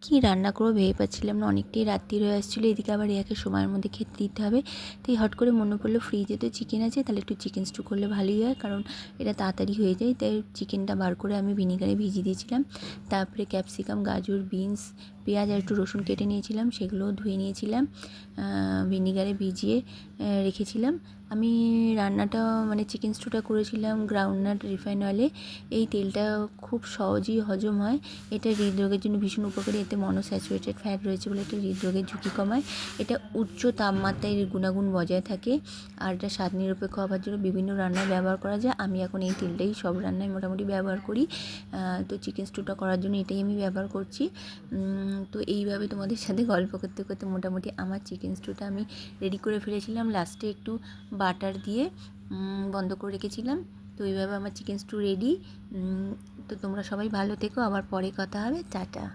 কী রান্না করবো ভেবে পাচ্ছিলাম না, অনেকটাই রাত্রির হয়ে আসছিলো। এদিকে আবার রিয়াকে সময়ের মধ্যে খেতে দিতে হবে। তাই হট করে মনে পড়লো ফ্রিজে তো চিকেন আছে, তাহলে একটু চিকেন স্টু করলে ভালোই হয়, কারণ এটা তাড়াতাড়ি হয়ে যায়। তাই চিকেনটা বার করে আমি ভিনিগারে ভিজিয়ে দিয়েছিলাম। তারপরে ক্যাপসিকাম, গাজর, বিনস, পেঁয়াজ আর একটু রসুন কেটে নিয়েছিলাম, সেগুলোও ধুয়ে নিয়েছিলাম, ভিনিগারে ভিজিয়ে রেখেছিলাম। আমি রান্নাটা মানে চিকেন স্টুটা করেছিলাম গ্রাউন্ডনাট রিফাইন অয়েলে। এই তেলটা খুব সহজেই হজম হয়। এটা হৃদরোগের জন্য ভীষণ উপকারী। এতে মনোস্যাচুরেটেড ফ্যাট রয়েছে বলে এটা হৃদরোগের ঝুঁকি কমায়। এটা উচ্চ তাপমাত্রায় এর গুণাগুণ বজায় থাকে। আর এটা স্বাদ নিরপেক্ষ হওয়ার জন্য বিভিন্ন রান্নায় ব্যবহার করা যায়। আমি এখন এই তেলটাই সব রান্নায় মোটামুটি ব্যবহার করি। তো চিকেন স্টুটা করার জন্য এটাই আমি ব্যবহার করছি। তো এইভাবে তোমাদের সাথে গল্প করতে করতে মোটামুটি আমার চিকেন স্টুটা আমি রেডি করে ফেলেছিলাম। লাস্টে একটু বাটার দিয়ে বন্ধ করে রেখেছিলাম। তো এইভাবে আমার চিকেন স্টু রেডি। তো তোমরা সবাই ভালো থেকো, আবার পরে কথা হবে। টাটা।